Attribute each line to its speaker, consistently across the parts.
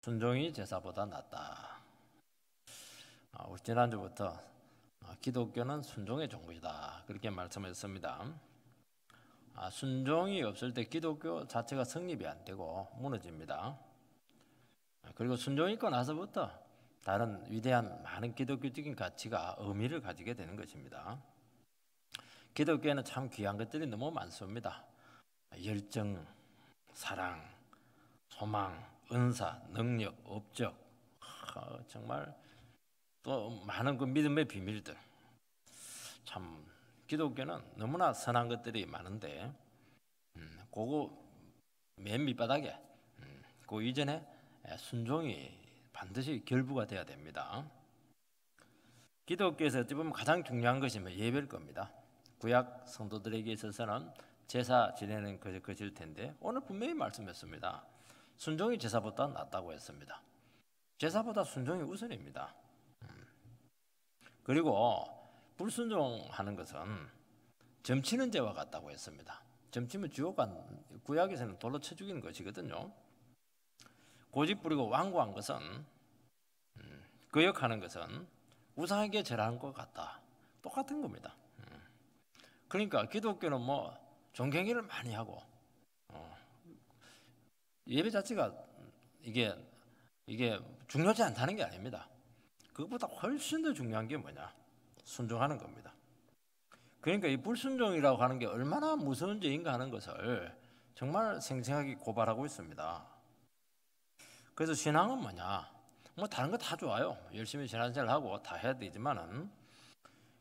Speaker 1: 순종이 제사보다 낫다. 우리 지난주부터 기독교는 순종의 종교이다 그렇게 말씀했습니다. 순종이 없을 때 기독교 자체가 성립이 안 되고 무너집니다. 그리고 순종이 있고 나서부터 다른 위대한 많은 기독교적인 가치가 의미를 가지게 되는 것입니다. 기독교에는 참 귀한 것들이 너무 많습니다. 열정, 사랑, 소망, 은사, 능력, 업적, 정말 또 많은 그 믿음의 비밀들. 참 기독교는 너무나 선한 것들이 많은데 그거 맨 밑바닥에 그 이전에 순종이 반드시 결부가 돼야 됩니다. 기독교에서 어찌 보면 가장 중요한 것이 예배일 겁니다. 구약 성도들에게 있어서는 제사 지내는 것일 텐데 오늘 분명히 말씀했습니다. 순종이 제사보다 낫다고 했습니다. 제사보다 순종이 우선입니다. 그리고 불순종하는 것은 점치는 죄와 같다고 했습니다. 점치면 구약에서는 돌로 쳐 죽이는 것이거든요. 고집 부리고 완고한 것은 거역하는 것은 우상에게 절하는 것 같다. 똑같은 겁니다. 그러니까 기독교는 종교행위를 많이 하고 예배 자체가 이게 중요하지 않다는 게 아닙니다. 그것보다 훨씬 더 중요한 게 뭐냐? 순종하는 겁니다. 그러니까 이 불순종이라고 하는 게 얼마나 무서운 죄인가 하는 것을 정말 생생하게 고발하고 있습니다. 그래서 신앙은 뭐냐? 다른 거 다 좋아요. 열심히 신앙생활하고 다 해야 되지만은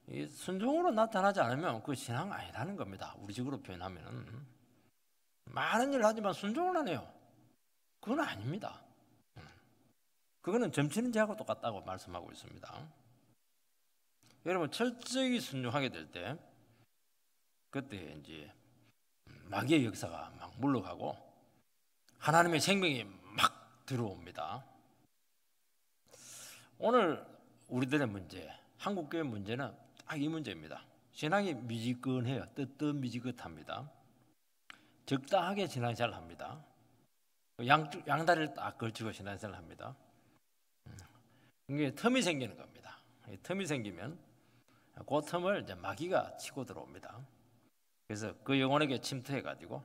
Speaker 1: 이 순종으로 나타나지 않으면 그 신앙 아니라는 겁니다. 우리식으로 표현하면은 많은 일을 하지만 순종을 안 해요. 그건 아닙니다. 그거는 점치는 죄하고 똑같다고 말씀하고 있습니다. 여러분 철저히 순종하게 될 때 그때 이제 마귀의 역사가 막 물러가고 하나님의 생명이 막 들어옵니다. 오늘 우리들의 문제, 한국교회 문제는 딱 이 문제입니다. 신앙이 미지근해요. 뜨뜻미지근합니다. 적당하게 신앙생활을 합니다. 양다리를 딱 걸치고 신앙생활을 합니다. 이게 틈이 생기는 겁니다. 틈이 생기면 그 틈을 이제 마귀가 치고 들어옵니다. 그래서 그 영혼에게 침투해가지고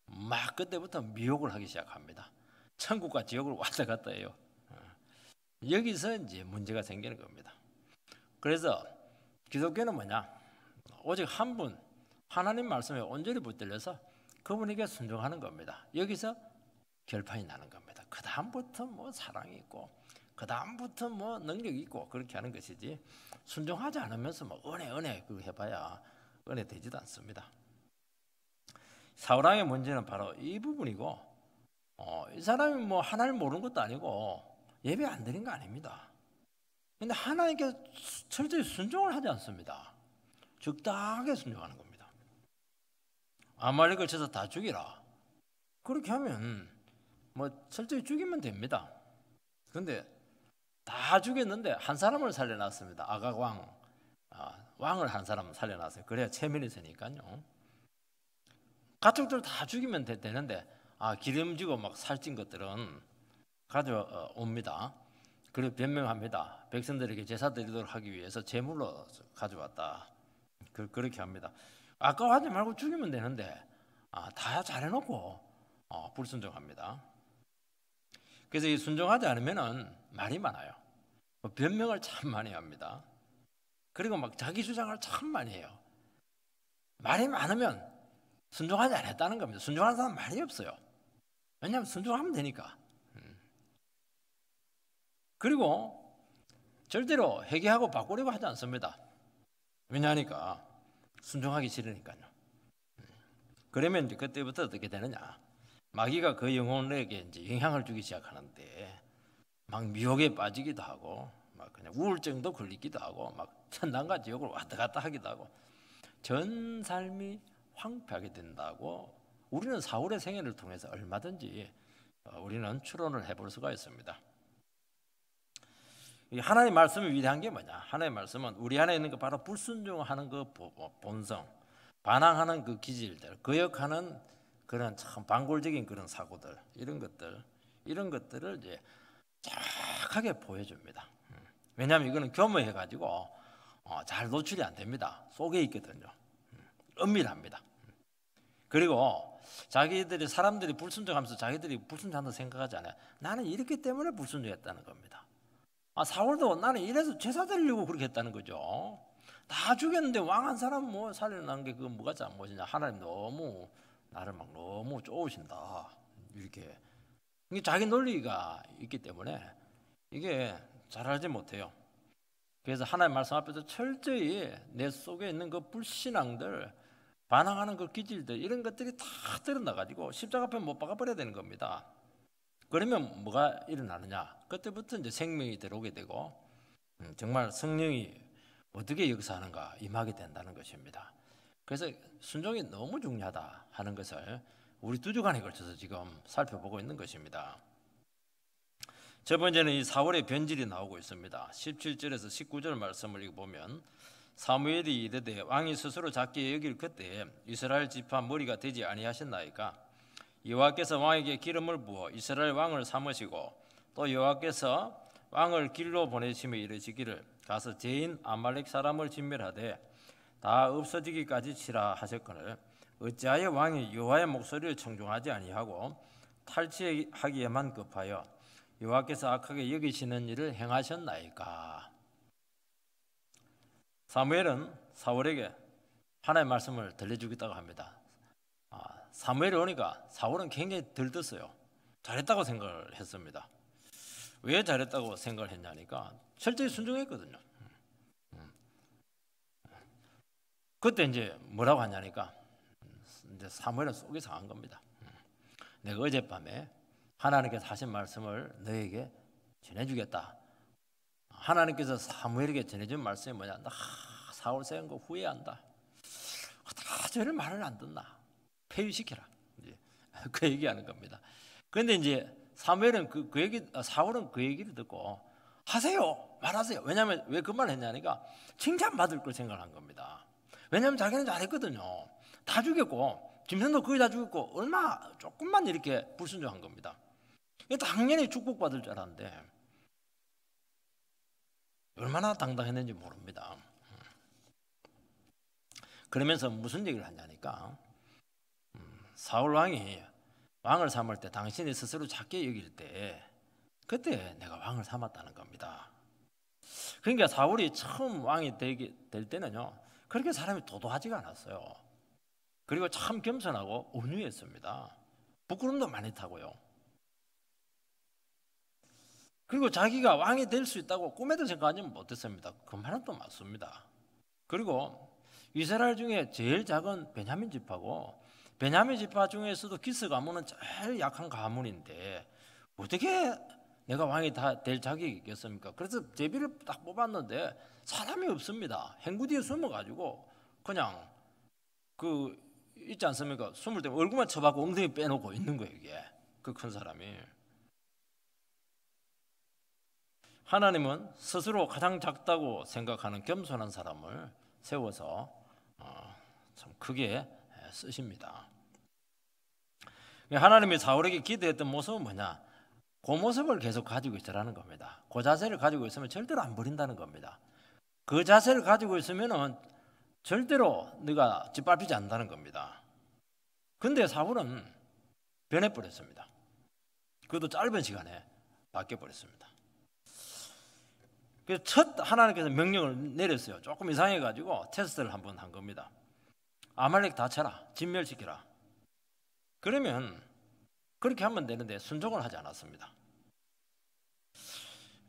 Speaker 1: 막 그때부터 미혹을 하기 시작합니다. 천국과 지옥을 왔다 갔다 해요. 여기서 이제 문제가 생기는 겁니다. 그래서 기독교는 뭐냐? 오직 한 분, 하나님 말씀에 온전히 붙들려서 그분에게 순종하는 겁니다. 여기서 결판이 나는 겁니다. 그 다음부터 사랑이 있고, 그 다음부터 능력이 있고 그렇게 하는 것이지 순종하지 않으면서 은혜 그거 해봐야 은혜 되지도 않습니다. 사울왕의 문제는 바로 이 부분이고, 이 사람이 하나님 모르는 것도 아니고 예배 안 드린 거 아닙니다. 근데 하나님께 철저히 순종을 하지 않습니다. 적당하게 순종하는 겁니다. 아말렉을 쳐서 다 죽이라. 그렇게 하면 철저히 죽이면 됩니다. 그런데 다 죽였는데 한 사람을 살려놨습니다. 아각 왕을 한 사람 살려놨어요. 그래야 체면이 있으니까요. 가족들 다 죽이면 되는데 기름지고 살찐 것들은 가져옵니다. 그리고 변명합니다. 백성들에게 제사 드리도록 하기 위해서 제물로 가져왔다. 그렇게 합니다. 아까워하지 말고 죽이면 되는데 다 잘해놓고 불순종합니다. 그래서 이 순종하지 않으면은 말이 많아요. 변명을 참 많이 합니다. 그리고 자기 주장을 참 많이 해요. 말이 많으면 순종하지 않았다는 겁니다. 순종하는 사람 말이 없어요. 왜냐하면 순종하면 되니까. 그리고 절대로 회개하고 바꾸려고 하지 않습니다. 왜냐하니까 순종하기 싫으니까요. 그러면 이제 그때부터 어떻게 되느냐? 마귀가 그 영혼에게 이제 영향을 주기 시작하는데 미혹에 빠지기도 하고 그냥 우울증도 걸리기도 하고 천당과 지옥을 왔다 갔다 하기도 하고 전 삶이 황폐하게 된다고 우리는 사울의 생애를 통해서 얼마든지 우리는 추론을 해볼 수가 있습니다. 하나님의 말씀이 위대한 게 뭐냐? 하나님의 말씀은 우리 안에 있는 거 바로 불순종하는 그 본성, 반항하는 그 기질들, 거역하는 그런 참 반골적인 그런 사고들, 이런 것들을 이제 정확하게 보여줍니다. 왜냐하면 이거는 교묘해가지고 잘 노출이 안 됩니다. 속에 있거든요. 은밀합니다. 그리고 자기들이 사람들이 불순종하면서 자기들이 불순종한다고 생각하지 않아요. 나는 이렇기 때문에 불순종했다는 겁니다. 사울도 나는 이래서 제사 드리려고 그렇게 했다는 거죠. 다 죽였는데 왕한 사람 뭐 살려난 게 그 뭐가 잘못이냐. 하나님 너무 나를 막 너무 쪼으신다. 이렇게 자기 논리가 있기 때문에 이게 잘 알지 못해요. 그래서 하나님 말씀 앞에서 철저히 내 속에 있는 그 불신앙들, 반항하는 그 기질들, 이런 것들이 다 드러나가지고 십자가 앞에 못 박아버려야 되는 겁니다. 그러면 뭐가 일어나느냐? 그때부터 이제 생명이 들어오게 되고 정말 성령이 어떻게 역사하는가 임하게 된다는 것입니다. 그래서 순종이 너무 중요하다 하는 것을 우리 두 주간에 걸쳐서 지금 살펴보고 있는 것입니다. 첫 번째는 이 사울의 변질이 나오고 있습니다. 17절에서 19절 말씀을 보면 사무엘이 이르되 왕이 스스로 작게 여길 그때 이스라엘 지파 머리가 되지 아니하셨나이까. 여호와께서 왕에게 기름을 부어 이스라엘 왕을 삼으시고 또 여호와께서 왕을 길로 보내시며 이르시기를 가서 죄인 아말렉 사람을 진멸하되 다 없어지기까지 치라 하셨거늘 어찌하여 왕이 여호와의 목소리를 청종하지 아니하고 탈취하기에만 급하여 여호와께서 악하게 여기시는 일을 행하셨나이까. 사무엘은 사울에게 하나님의 말씀을 들려주겠다고 합니다. 사무엘이 오니까 사울은 굉장히 들떴어요. 잘했다고 생각을 했습니다. 왜 잘했다고 생각을 했냐니까 철저히 순종했거든요. 그때 이제 뭐라고 하냐니까 이제 사무엘은 속이 상한 겁니다. 내가 어젯밤에 하나님께서 하신 말씀을 너에게 전해주겠다. 하나님께서 사무엘에게 전해준 말씀이 뭐냐? 나 사울 세운 거 후회한다. 다 저를 말을 안 듣나? 폐위시켜라. 이제 그 얘기하는 겁니다. 그런데 이제 사무엘은 사울은 그 얘기를 듣고 하세요, 말하세요. 왜냐하면 왜 그 말을 했냐니까 칭찬받을 걸 생각한 겁니다. 왜냐하면 자기는 잘했거든요. 다 죽였고 짐승도 거의 다 죽였고 얼마 조금만 이렇게 불순종한 겁니다. 당연히 축복받을 줄 알았는데 얼마나 당당했는지 모릅니다. 그러면서 무슨 얘기를 하냐니까 사울 왕이 왕을 삼을 때 당신이 스스로 작게 여길 때 그때 내가 왕을 삼았다는 겁니다. 그러니까 사울이 처음 왕이 될 때는요 그렇게 사람이 도도하지가 않았어요. 그리고 참 겸손하고 온유했습니다. 부끄럼도 많이 타고요. 그리고 자기가 왕이 될 수 있다고 꿈에도 생각하지 못했습니다. 그 말은 또 맞습니다. 그리고 이스라엘 중에 제일 작은 베냐민 지파고 베냐민 지파 중에서도 기스 가문은 제일 약한 가문인데 어떻게 내가 왕이 다 될 자격이 있겠습니까? 그래서 제비를 딱 뽑았는데 사람이 없습니다. 행구 뒤에 숨어가지고 그냥 그 있지 않습니까? 숨을 때 얼굴만 쳐박고 엉덩이 빼놓고 있는 거예요. 이게 그 큰 사람이. 하나님은 스스로 가장 작다고 생각하는 겸손한 사람을 세워서 참 크게 쓰십니다. 하나님이 사울에게 기대했던 모습은 뭐냐? 그 모습을 계속 가지고 있으라는 겁니다. 그 자세를 가지고 있으면 절대로 안 버린다는 겁니다. 그 자세를 가지고 있으면 절대로 네가 짓밟히지 않는다는 겁니다. 근데 사울은 변해버렸습니다. 그것도 짧은 시간에 바뀌어버렸습니다. 그래서 첫 하나님께서 명령을 내렸어요. 조금 이상해가지고 테스트를 한번 한 겁니다. 아말렉 다 쳐라, 진멸시켜라. 그러면 그렇게 하면 되는데 순종을 하지 않았습니다.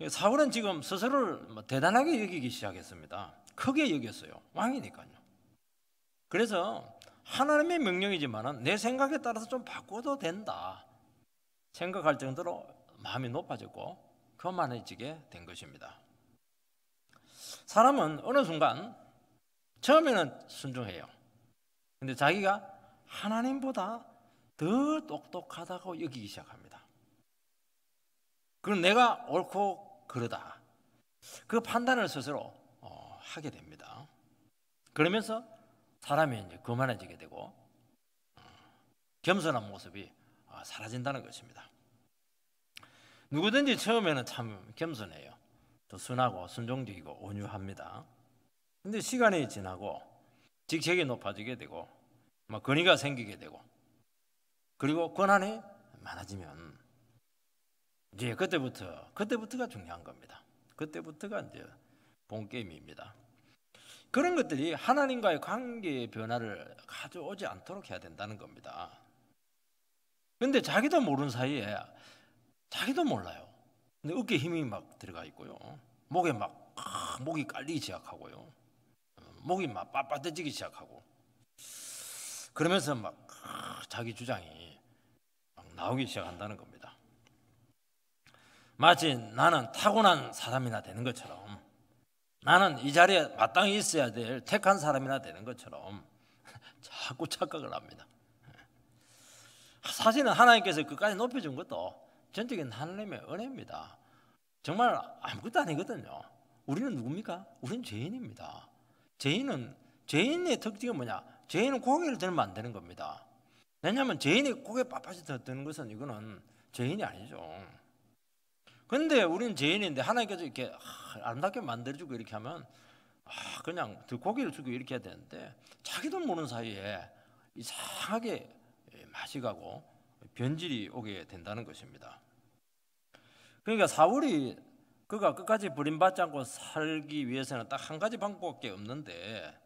Speaker 1: 사울은 지금 스스로를 대단하게 여기기 시작했습니다. 크게 여겼어요. 왕이니까요. 그래서 하나님의 명령이지만 내 생각에 따라서 좀 바꿔도 된다 생각할 정도로 마음이 높아졌고 교만해지게 된 것입니다. 사람은 어느 순간 처음에는 순종해요. 근데 자기가 하나님보다 더 똑똑하다고 여기기 시작합니다. 그럼 내가 옳고 그르다. 그 판단을 스스로 하게 됩니다. 그러면서 사람이 이제 거만해지게 되고 겸손한 모습이 사라진다는 것입니다. 누구든지 처음에는 참 겸손해요. 또 순하고 순종적이고 온유합니다. 근데 시간이 지나고 직책이 높아지게 되고 권위가 생기게 되고 그리고 권한이 많아지면 이제 그때부터가 중요한 겁니다. 그때부터가 이제 본 게임입니다. 그런 것들이 하나님과의 관계의 변화를 가져오지 않도록 해야 된다는 겁니다. 근데 자기도 모르는 사이에 자기도 몰라요. 근데 어깨에 힘이 막 들어가 있고요. 목이 깔리기 시작하고요. 목이 막 빳빳해지기 시작하고 그러면서 막 자기 주장이 막 나오기 시작한다는 겁니다. 마치 나는 타고난 사람이나 되는 것처럼 나는 이 자리에 마땅히 있어야 될 택한 사람이나 되는 것처럼 자꾸 착각을 합니다. 사실은 하나님께서 끝까지 높여준 것도 전적인 하나님의 은혜입니다. 정말 아무것도 아니거든요. 우리는 누굽니까? 우리는 죄인입니다. 죄인의 특징은 뭐냐? 죄인은 고개를 들면 안 되는 겁니다. 왜냐하면 죄인이 고개 빳빳이 드는 것은 이거는 죄인이 아니죠. 그런데 우리는 죄인인데 하나님께서 이렇게 아름답게 만들어주고 이렇게 하면 그냥 고개를 숙이고 이렇게 해야 되는데 자기도 모르는 사이에 이상하게 맛이 가고 변질이 오게 된다는 것입니다. 그러니까 사울이 그가 끝까지 버림받지 않고 살기 위해서는 딱 한 가지 방법밖에 없는데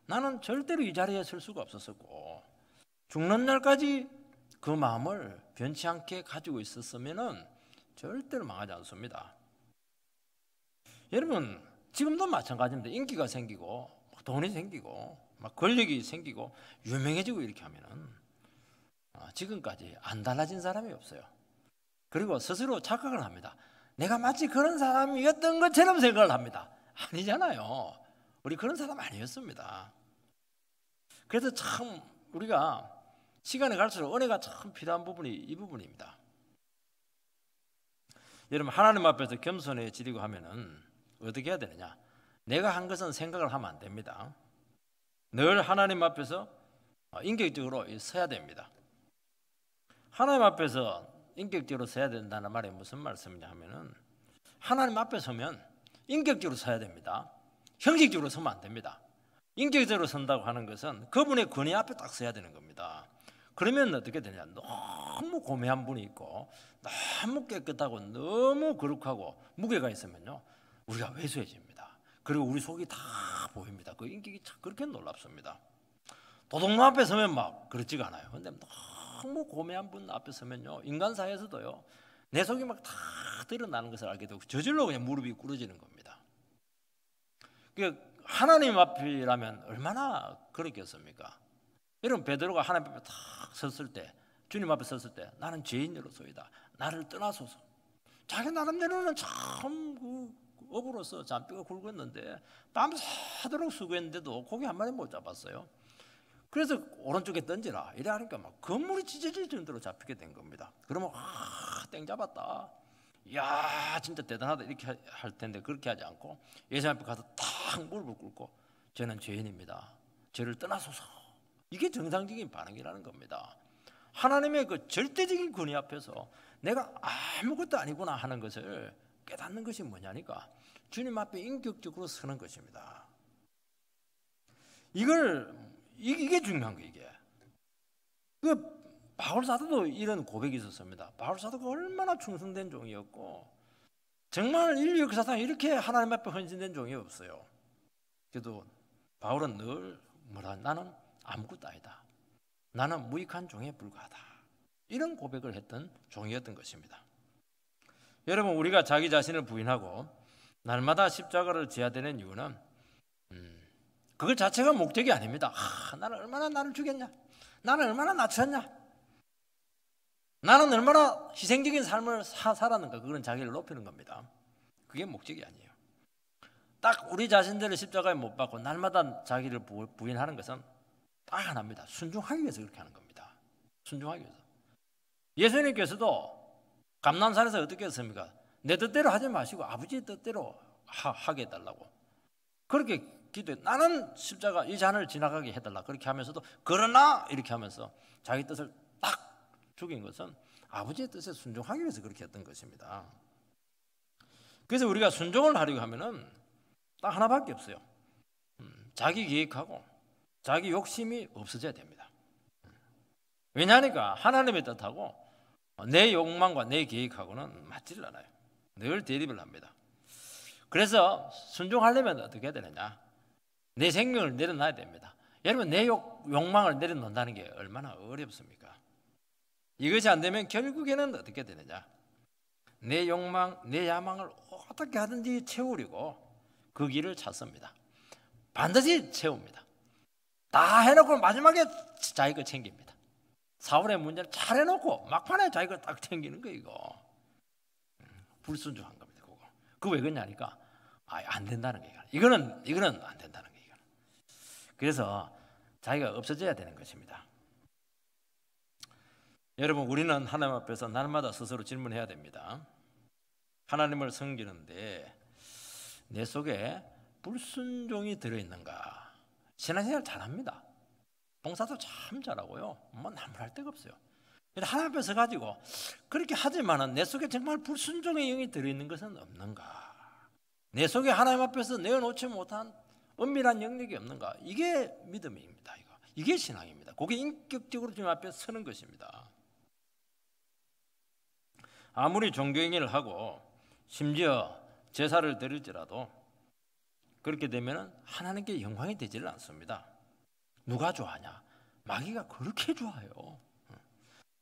Speaker 1: 나는 절대로 이 자리에 설 수가 없었고 죽는 날까지 그 마음을 변치 않게 가지고 있었으면은 절대로 망하지 않습니다. 여러분 지금도 마찬가지입니다. 인기가 생기고 돈이 생기고 막 권력이 생기고 유명해지고 이렇게 하면은 지금까지 안 달라진 사람이 없어요. 그리고 스스로 착각을 합니다. 내가 마치 그런 사람이었던 것처럼 생각을 합니다. 아니잖아요. 우리 그런 사람 아니었습니다. 그래서 참 우리가 시간이 갈수록 은혜가 참 필요한 부분이 이 부분입니다. 여러분 하나님 앞에서 겸손해지려고 하면은 어떻게 해야 되느냐? 내가 한 것은 생각을 하면 안 됩니다. 늘 하나님 앞에서 인격적으로 서야 됩니다. 하나님 앞에서 인격적으로 서야 된다는 말이 무슨 말씀이냐 하면은 하나님 앞에 서면 인격적으로 서야 됩니다. 형식적으로 서면 안 됩니다. 인격적으로 선다고 하는 것은 그분의 권위 앞에 딱 서야 되는 겁니다. 그러면 어떻게 되냐? 너무 고매한 분이 있고 너무 깨끗하고 너무 거룩하고 무게가 있으면요 우리가 왜소해집니다. 그리고 우리 속이 다 보입니다. 그 인격이 참 그렇게 놀랍습니다. 도둑놈 앞에 서면 막 그렇지가 않아요. 근데 너무 고매한 분 앞에 서면요 인간 사회에서도요 내 속이 막 다 드러나는 것을 알게 되고 저절로 그냥 무릎이 꿇어지는 겁니다. 하나님 앞이라면 얼마나 그렇겠습니까? 여러분 베드로가 하나님 앞에 탁 섰을 때 주님 앞에 섰을 때 나는 죄인으로서이다. 나를 떠나소서. 자기 나름대로는 참 업으로서 잔뼈가 굵었는데 밤새도록 수고했는데도 고기 한 마리 못 잡았어요. 그래서 오른쪽에 던지라 이래 하니까 막 건물이 찢어질 정도로 잡히게 된 겁니다. 그러면 땡 잡았다. 이야 진짜 대단하다 이렇게 할 텐데 그렇게 하지 않고 예수님 앞에 가서 탁 무릎을 꿇고 저는 죄인입니다. 저를 떠나소서. 이게 정상적인 반응이라는 겁니다. 하나님의 그 절대적인 권위 앞에서 내가 아무것도 아니구나 하는 것을 깨닫는 것이 뭐냐니까 주님 앞에 인격적으로 서는 것입니다. 이게 중요한 거예요. 이게 바울 사도도 이런 고백이 있었습니다. 바울 사도가 얼마나 충성된 종이었고 정말 인류 역사상 이렇게 하나님 앞에 헌신된 종이 없어요. 그래도 바울은 늘 나는 아무것도 아니다. 나는 무익한 종에 불과하다. 이런 고백을 했던 종이었던 것입니다. 여러분 우리가 자기 자신을 부인하고 날마다 십자가를 져야 되는 이유는 그것 자체가 목적이 아닙니다. 나는 얼마나 나를 죽였냐? 나는 얼마나 낮췄냐? 나는 얼마나 희생적인 삶을 살았는가? 그건 자기를 높이는 겁니다. 그게 목적이 아니에요. 딱 우리 자신들을 십자가에 못 박고 날마다 자기를 부인하는 것은 딱 하나입니다. 순종하기 위해서 그렇게 하는 겁니다. 순종하기 위해서. 예수님께서도 감난산에서 어떻게 했습니까? 내 뜻대로 하지 마시고 아버지의 뜻대로 하게 해달라고 그렇게 기도해. 나는 십자가 이 잔을 지나가게 해달라 그렇게 하면서도 그러나 이렇게 하면서 자기 뜻을 딱 죽인 것은 아버지의 뜻에 순종하기 위해서 그렇게 했던 것입니다. 그래서 우리가 순종을 하려고 하면은 딱 하나밖에 없어요. 자기 계획하고 자기 욕심이 없어져야 됩니다. 왜냐하니까 하나님의 뜻하고 내 욕망과 내 계획하고는 맞지를 않아요. 늘 대립을 합니다. 그래서 순종하려면 어떻게 해야 되느냐? 내 생명을 내려놔야 됩니다. 여러분, 내 욕망을 내려놓는다는 게 얼마나 어렵습니까? 이것이 안 되면 결국에는 어떻게 되느냐? 내 욕망, 내 야망을 어떻게 하든지 채우려고 그 길을 찾습니다. 반드시 채웁니다. 다 해놓고 마지막에 자기 거 챙깁니다. 사울의 문제를 잘 해놓고 막판에 자기 거 딱 챙기는 거 이거 불순종한 겁니다. 그거 왜 그러냐니까 안 된다는 거예요. 이거는 안 된다는 거예요. 그래서 자기가 없어져야 되는 것입니다. 여러분, 우리는 하나님 앞에서 날마다 스스로 질문해야 됩니다. 하나님을 섬기는데 내 속에 불순종이 들어있는가? 신앙생활 잘합니다. 봉사도 참 잘하고요. 뭐 나무랄 데가 없어요. 하나님 앞에 서가지고 그렇게 하지만은 내 속에 정말 불순종의 영이 들어있는 것은 없는가? 내 속에 하나님 앞에서 내어놓지 못한 은밀한 영역이 없는가? 이게 믿음입니다. 이게 신앙입니다. 그게 인격적으로 주님 앞에 서는 것입니다. 아무리 종교행위를 하고 심지어 제사를 드릴지라도 그렇게 되면 하나님께 영광이 되지를 않습니다. 누가 좋아하냐? 마귀가 그렇게 좋아해요.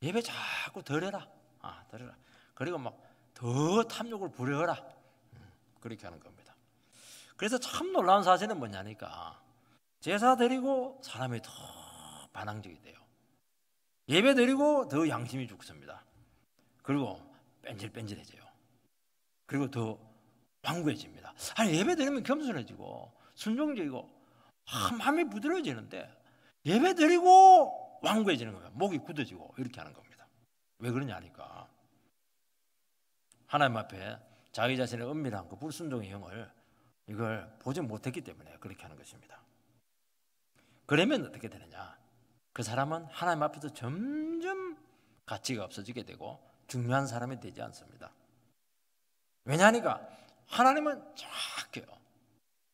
Speaker 1: 예배 자꾸 덜해라. 덜해라. 그리고 막 더 탐욕을 부려라. 그렇게 하는 겁니다. 그래서 참 놀라운 사실은 뭐냐니까 제사 드리고 사람이 더 반항적이 돼요. 예배 드리고 더 양심이 죽습니다. 그리고 뺀질뺀질해져요. 그리고 더 완고해집니다. 예배 드리면 겸손해지고 순종적이고 마음이 부드러워지는데 예배 드리고 완고해지는 거예요. 목이 굳어지고 이렇게 하는 겁니다. 왜 그러냐 하니까 하나님 앞에 자기 자신의 은밀한 그 불순종의 영을 이걸 보지 못했기 때문에 그렇게 하는 것입니다. 그러면 어떻게 되느냐? 그 사람은 하나님 앞에서 점점 가치가 없어지게 되고 중요한 사람이 되지 않습니다. 왜냐하니까 하나님은 정확해요.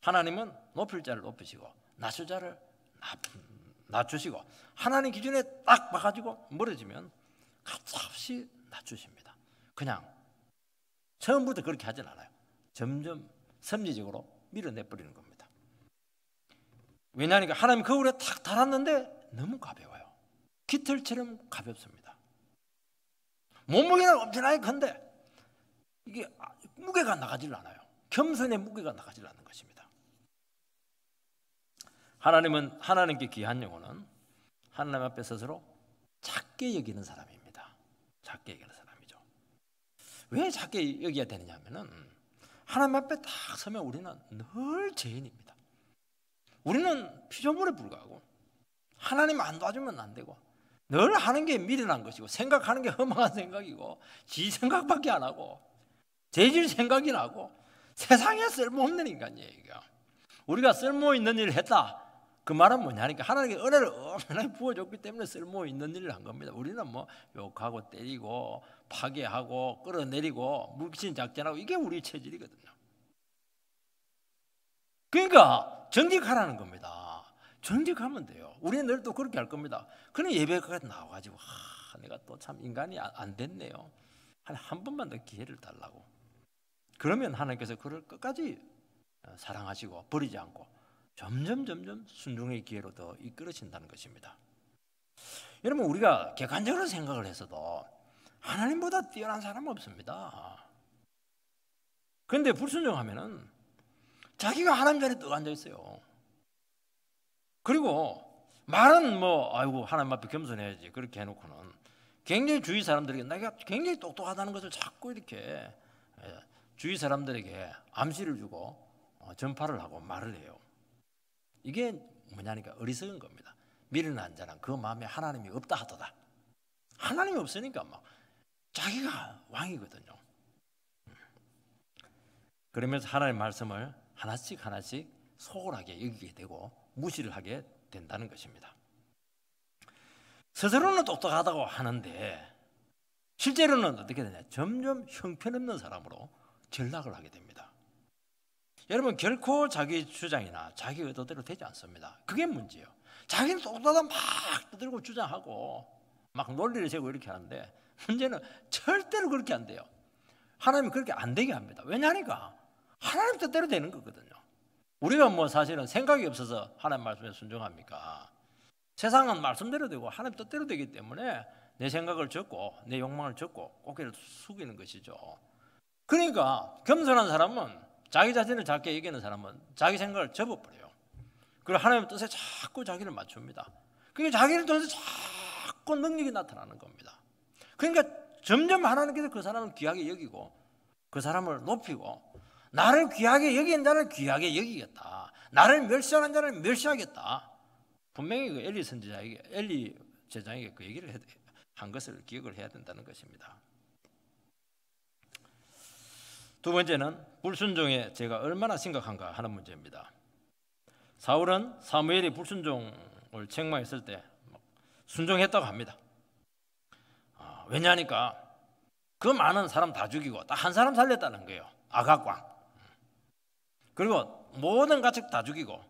Speaker 1: 하나님은 높일 자를 높이시고 낮출 자를 낮추시고 하나님 기준에 딱 봐가지고 멀어지면 가차없이 낮추십니다. 그냥 처음부터 그렇게 하진 않아요. 점점 섭리적으로 밀어내버리는 겁니다. 왜냐하니까 하나님 거울에 탁 달았는데 너무 가벼워요. 깃털처럼 가볍습니다. 몸무게는 엄청나게 큰데 이게 무게가 나가질 않아요. 겸손의 무게가 나가질 않는 것입니다. 하나님께 귀한 영혼은 하나님 앞에 스스로 작게 여기는 사람입니다. 작게 여기는 사람이죠. 왜 작게 여겨야 되느냐 하면은 하나님 앞에 딱 서면 우리는 늘 죄인입니다. 우리는 피조물에 불과하고 하나님 안 도와주면 안 되고 늘 하는 게 미련한 것이고 생각하는 게 험한 생각이고 지 생각밖에 안 하고 죄질 생각이 나고 세상에 쓸모없는 인간이에요. 우리가 쓸모있는 일을 했다. 그 말은 뭐냐니까 하나님께 은혜를 엄청나게 부어줬기 때문에 쓸모있는 일을 한 겁니다. 우리는 뭐 욕하고 때리고 파괴하고 끌어내리고 물귀신 작전하고 이게 우리 체질이거든요. 그러니까 정직하라는 겁니다. 정직하면 돼요. 우리는 늘 또 그렇게 할 겁니다. 그런 예배가 나와가지고 내가 또 참 인간이 안 됐네요. 한 번만 더 기회를 달라고. 그러면 하나님께서 그를 끝까지 사랑하시고 버리지 않고 점점 순종의 기회로 더 이끌어진다는 것입니다. 여러분, 우리가 객관적으로 생각을 해서도 하나님보다 뛰어난 사람은 없습니다. 그런데 불순종하면은 자기가 하나님 자리에 떡 앉아 있어요. 그리고 말은 아이고 하나님 앞에 겸손해야지 그렇게 해놓고는 굉장히 주위 사람들에게 내가 굉장히 똑똑하다는 것을 자꾸 이렇게 주위 사람들에게 암시를 주고 전파를 하고 말을 해요. 이게 뭐냐니까 어리석은 겁니다. 미련한 자는 그 마음에 하나님이 없다 하도다. 하나님이 없으니까 막 자기가 왕이거든요. 그러면서 하나님의 말씀을 하나씩 소홀하게 여기게 되고 무시를 하게 된다는 것입니다. 스스로는 똑똑하다고 하는데 실제로는 어떻게 되냐? 점점 형편없는 사람으로 전락을 하게 됩니다. 여러분, 결코 자기 주장이나 자기 의도대로 되지 않습니다. 그게 문제예요. 자기는 똑똑하다 막 떠들고 주장하고 막 논리를 세우고 이렇게 하는데, 문제는 절대로 그렇게 안 돼요. 하나님은 그렇게 안 되게 합니다. 왜냐하니까 하나님 뜻대로 되는 거거든요. 우리가 뭐 사실은 생각이 없어서 하나님 말씀에 순종합니까? 세상은 말씀대로 되고 하나님 뜻대로 되기 때문에 내 생각을 적고 내 욕망을 적고 고개를 숙이는 것이죠. 그러니까 겸손한 사람은, 자기 자신을 작게 여기는 사람은 자기 생각을 접어버려요. 그리고 하나님의 뜻에 자꾸 자기를 맞춥니다. 그러니까 자기를 통해서 자꾸 능력이 나타나는 겁니다. 그러니까 점점 하나님께서 그 사람을 귀하게 여기고 그 사람을 높이고, 나를 귀하게 여기는 자를 귀하게 여기겠다, 나를 멸시하는 자를 멸시하겠다. 분명히 그 엘리 제장에게 그 얘기를 한 것을 기억을 해야 된다는 것입니다. 두 번째는 불순종의 죄가 얼마나 심각한가 하는 문제입니다. 사울은 사무엘이 불순종을 책망했을 때 순종했다고 합니다. 왜냐하니까 그 많은 사람 다 죽이고 딱 한 사람 살렸다는 거예요. 아각왕. 그리고 모든 가축 다 죽이고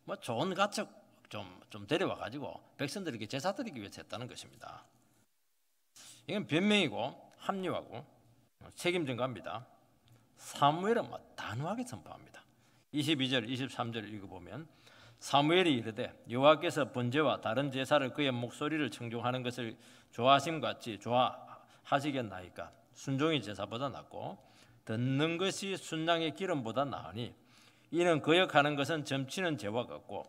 Speaker 1: 뭐 좋은 가축 좀 데려와 가지고 백성들에게 제사 드리기 위해서 했다는 것입니다. 이건 변명이고 합리화고 책임 전가입니다. 사무엘은 단호하게 선포합니다. 22절 23절을 읽어보면, 사무엘이 이르되 여호와께서 번제와 다른 제사를 그의 목소리를 청종하는 것을 좋아하심 같이 좋아하시겠나이까? 순종이 제사보다 낫고 듣는 것이 순양의 기름보다 나으니 이는 거역하는 것은 점치는 죄와 같고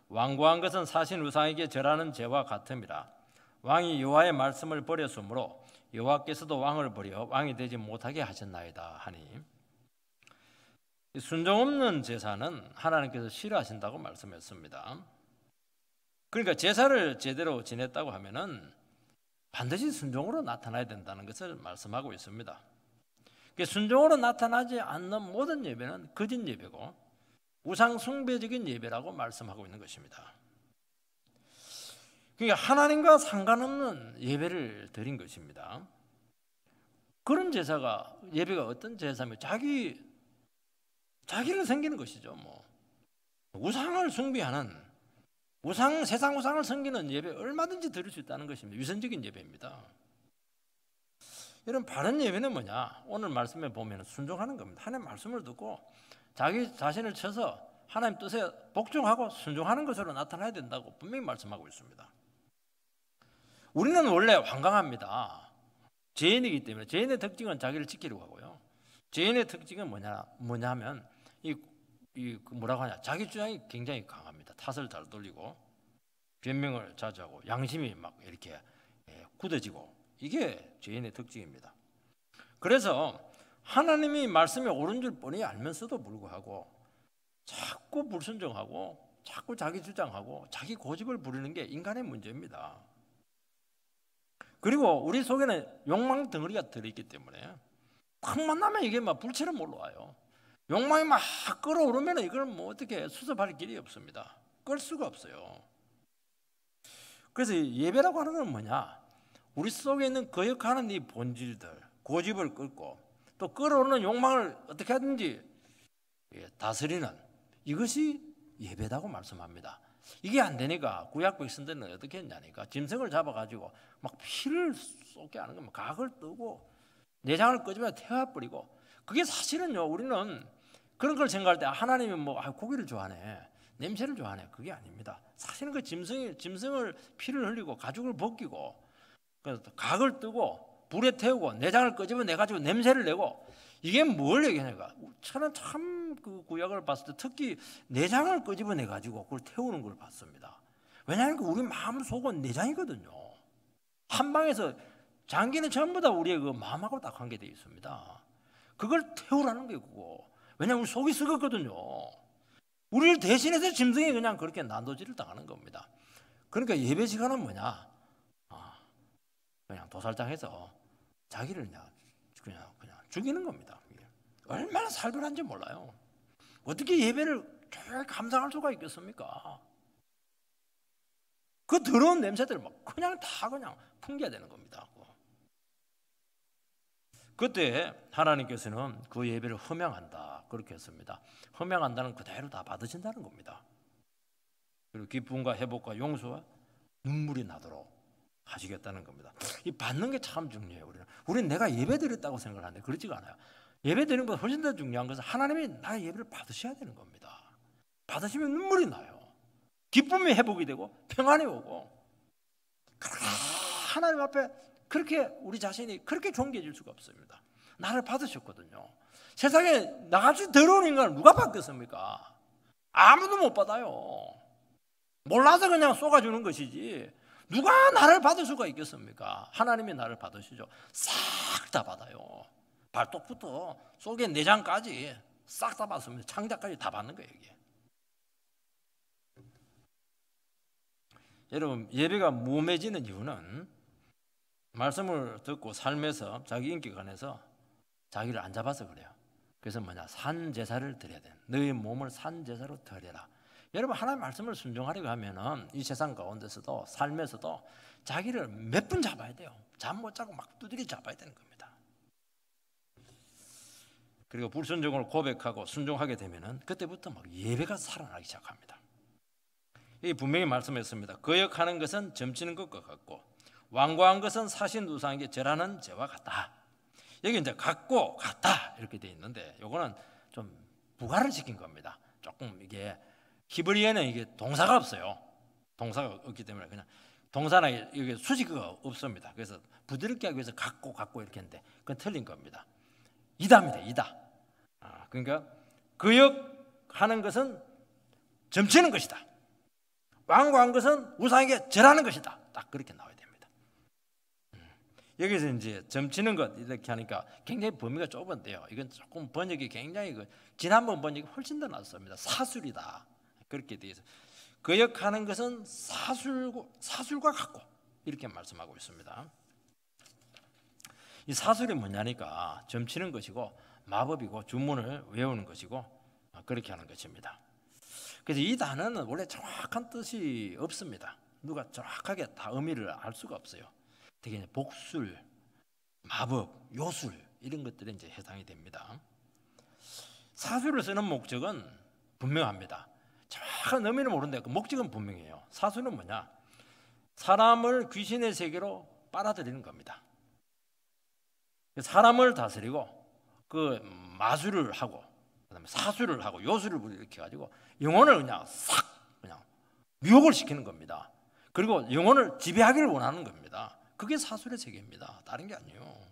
Speaker 1: 완고한 것은 사신 우상에게 절하는 죄와 같음이라. 왕이 여호와의 말씀을 버렸으므로 여호와께서도 왕을 버려 왕이 되지 못하게 하셨나이다 하니, 순종 없는 제사는 하나님께서 싫어하신다고 말씀했습니다. 그러니까 제사를 제대로 지냈다고 하면은 반드시 순종으로 나타나야 된다는 것을 말씀하고 있습니다. 순종으로 나타나지 않는 모든 예배는 거짓 예배고 우상 숭배적인 예배라고 말씀하고 있는 것입니다. 그러니까 하나님과 상관없는 예배를 드린 것입니다. 그런 제사가, 예배가 어떤 제사면 자기를 섬기는 것이죠. 뭐 우상을 숭배하는, 세상 우상을 섬기는 예배 얼마든지 드릴 수 있다는 것입니다. 위선적인 예배입니다. 이런 바른 예배는 뭐냐? 오늘 말씀에 보면 순종하는 겁니다. 하나님 말씀을 듣고 자기 자신을 쳐서 하나님 뜻에 복종하고 순종하는 것으로 나타나야 된다고 분명히 말씀하고 있습니다. 우리는 원래 완강합니다. 죄인이기 때문에. 죄인의 특징은 자기를 지키려고 하고요. 죄인의 특징은 뭐냐면 뭐라고 하냐? 자기 주장이 굉장히 강합니다. 탓을 잘 돌리고 변명을 자주 하고 양심이 막 이렇게 굳어지고, 이게 죄인의 특징입니다. 그래서 하나님이 말씀이 옳은 줄 뻔히 알면서도 불구하고 자꾸 불순종하고 자꾸 자기 주장하고 자기 고집을 부리는 게 인간의 문제입니다. 그리고 우리 속에는 욕망 덩어리가 들어있기 때문에 탁만 나면 이게 막 불처럼 올라와요. 욕망이 막 끌어오르면 이걸 뭐 어떻게 수습할 길이 없습니다. 끌 수가 없어요. 그래서 예배라고 하는 건 뭐냐? 우리 속에 있는 거역하는 이 본질들, 고집을 끌고 또 끌어오르는 욕망을 어떻게 하든지 다스리는, 이것이 예배라고 말씀합니다. 이게 안 되니까 구약 백성들은 어떻게 했냐니까 짐승을 잡아가지고 막 피를 쏟게 하는 겁니다. 각을 뜨고 내장을 끄집어 태워버리고, 그게 사실은요, 우리는 그런 걸 생각할 때 하나님이 고기를 좋아하네, 냄새를 좋아하네, 그게 아닙니다. 사실은 그 짐승을 피를 흘리고 가죽을 벗기고 그래서 각을 뜨고 불에 태우고 내장을 끄집어 내가지고 냄새를 내고, 이게 뭘 얘기하냐니까, 저는 참 그 구약을 봤을 때 특히 내장을 끄집어 내가지고 그걸 태우는 걸 봤습니다. 왜냐하면 우리 마음 속은 내장이거든요. 한 방에서 장기는 전부 다 우리의 그 마음하고 딱 관계되어 있습니다. 그걸 태우라는 게 그거. 왜냐하면 우리 속이 썩었거든요. 우리를 대신해서 짐승이 그냥 그렇게 난도질을 당하는 겁니다. 그러니까 예배 시간은 뭐냐? 그냥 도살장해서 자기를 그냥 죽이는 겁니다. 얼마나 살벌한지 몰라요. 어떻게 예배를 감상할 수가 있겠습니까? 그 더러운 냄새들 그냥 다 그냥 풍겨야 되는 겁니다. 그때 하나님께서는 그 예배를 흠양한다 그렇게 했습니다. 흠양한다는 그대로 다 받으신다는 겁니다. 그리고 기쁨과 회복과 용서와 눈물이 나도록 하시겠다는 겁니다. 이 받는 게 참 중요해요. 우리는 내가 예배 드렸다고 생각을 하는데 그렇지가 않아요. 예배 드리는 것보다 훨씬 더 중요한 것은 하나님이 나의 예배를 받으셔야 되는 겁니다. 받으시면 눈물이 나요. 기쁨이 회복이 되고 평안이 오고, 하나님 앞에 그렇게 우리 자신이 그렇게 존귀해질 수가 없습니다. 나를 받으셨거든요. 세상에 나같이 더러운 인간을 누가 받겠습니까? 아무도 못 받아요. 몰라서 그냥 쏘아주는 것이지 누가 나를 받을 수가 있겠습니까? 하나님이 나를 받으시죠. 싹 다 받아요. 발톱부터 속의 내장까지 싹 다 받습니다. 창자까지 다 받는 거예요. 이게. 여러분, 예배가 무음해지는 이유는 말씀을 듣고 삶에서 자기 인격관에서 자기를 안 잡아서 그래요. 그래서 산 제사를 드려야 돼. 너의 몸을 산 제사로 드려라. 여러분, 하나님 말씀을 순종하려고 하면은 이 세상 가운데서도 삶에서도 자기를 몇 분 잡아야 돼요. 잠 못 자고 막 두드려 잡아야 되는 겁니다. 그리고 불순종을 고백하고 순종하게 되면은 그때부터 막 예배가 살아나기 시작합니다. 이 분명히 말씀했습니다. 거역하는 것은 점치는 것과 같고 완고한 것은 사신 우상에게 절하는 죄와 같다. 여기 이제 같고 같다 이렇게 돼 있는데 이거는 좀 부가를 시킨 겁니다. 조금 이게 히브리어는 이게 동사가 없어요. 동사가 없기 때문에 그냥 동사나 이게 수식어가 없습니다. 그래서 부드럽게 하기 위해서 같고 이렇게 했는데 그건 틀린 겁니다. 이다입니다. 이다. 그러니까 거역하는 것은 점치는 것이다. 완고한 것은 우상에게 절하는 것이다. 딱 그렇게 나와야 됩니다. 여기서 이제 점치는 것 이렇게 하니까 굉장히 범위가 좁은데요. 이건 조금 번역이 굉장히 지난번 번역이 훨씬 더 낫습니다. 사술이다. 그렇게 돼 있어요. 거역하는 것은 사술과 같고 이렇게 말씀하고 있습니다. 이 사술이 뭐냐니까 점치는 것이고 마법이고 주문을 외우는 것이고 그렇게 하는 것입니다. 그래서 이 단어는 원래 정확한 뜻이 없습니다. 누가 정확하게 다 의미를 알 수가 없어요. 되게 복술, 마법, 요술 이런 것들이 이제 해당이 됩니다. 사술을 쓰는 목적은 분명합니다. 정확한 의미는 모르는데 그 목적은 분명해요. 사술은 뭐냐? 사람을 귀신의 세계로 빨아들이는 겁니다. 사람을 다스리고 그 마술을 하고 그다음에 사술을 하고 요술을 이렇게 가지고 영혼을 그냥 싹 그냥 미혹을 시키는 겁니다. 그리고 영혼을 지배하기를 원하는 겁니다. 그게 사술의 세계입니다. 다른 게 아니에요.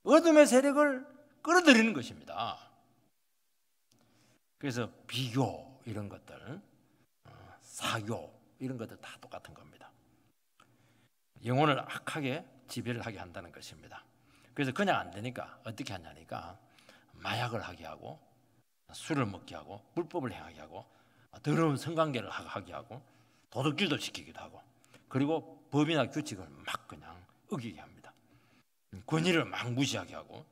Speaker 1: 어둠의 세력을 끌어들이는 것입니다. 그래서 비교 이런 것들, 사교 이런 것들 다 똑같은 겁니다. 영혼을 악하게 지배를 하게 한다는 것입니다. 그래서 그냥 안 되니까 어떻게 하냐니까 마약을 하게 하고 술을 먹게 하고 불법을 행하게 하고 더러운 성관계를 하게 하고 도둑질도 시키기도 하고 그리고 법이나 규칙을 막 그냥 어기게 합니다. 권위를 막 무시하게 하고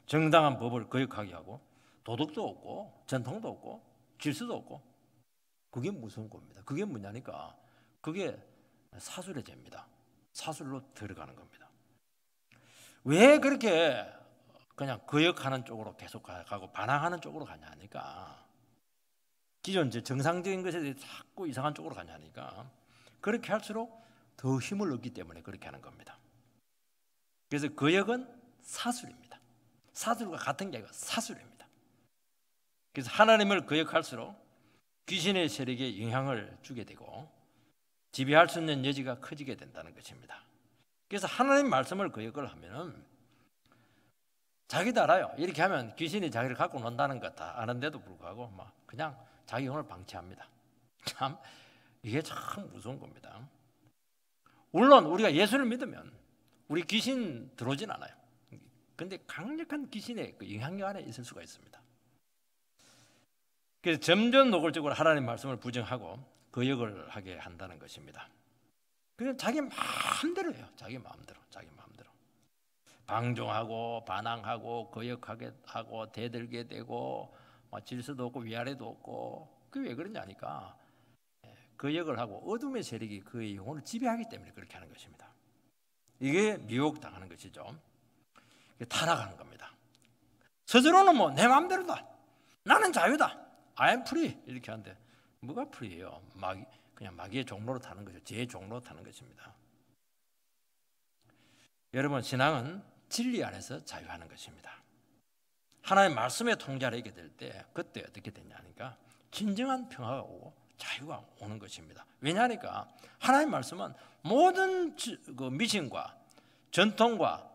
Speaker 1: 정당한 법을 거역하게 하고 도덕도 없고 전통도 없고 질서도 없고 그게 무서운 겁니다. 그게 뭐냐니까 그게 사술의 죄입니다. 사술로 들어가는 겁니다. 왜 그렇게 그냥 거역하는 쪽으로 계속 가고 반항하는 쪽으로 가냐 하니까 기존 정상적인 것에 대해 자꾸 이상한 쪽으로 가냐 하니까 그렇게 할수록 더 힘을 얻기 때문에 그렇게 하는 겁니다. 그래서 거역은 사술입니다. 사술과 같은 게 아니고 사술입니다. 그래서 하나님을 거역할수록 귀신의 세력에 영향을 주게 되고 지배할 수 있는 여지가 커지게 된다는 것입니다. 그래서 하나님 말씀을 거역을 하면은 자기도 알아요. 이렇게 하면 귀신이 자기를 갖고 논다는 것 다 아는데도 불구하고 막 그냥 자기 영혼을 방치합니다. 참 이게 참 무서운 겁니다. 물론 우리가 예수를 믿으면 우리 귀신 들어오진 않아요. 근데 강력한 귀신의 그 영향력 안에 있을 수가 있습니다. 그래서 점점 노골적으로 하나님 말씀을 부정하고 거역을 하게 한다는 것입니다. 그냥 자기 마음대로 해요. 자기 마음대로. 방종하고 반항하고 거역하게 하고 대들게 되고 질서도 없고 위아래도 없고 그게 왜 그러냐니까 거역을 하고 어둠의 세력이 그의 영혼을 지배하기 때문에 그렇게 하는 것입니다. 이게 미혹당하는 것이죠. 타락하는 겁니다. 스스로는 뭐 내 마음대로다, 나는 자유다, I am free 이렇게 하는데 뭐가 프리예요? 그냥 마귀의 종로로 타는 거죠. 죄의 종로로 타는 것입니다. 여러분, 신앙은 진리 안에서 자유하는 것입니다. 하나님의 말씀의 통제를 하게 될 때 그때 어떻게 되냐니까 진정한 평화가 오고 자유가 오는 것입니다. 왜냐하니까 하나님의 말씀은 모든 그 미신과 전통과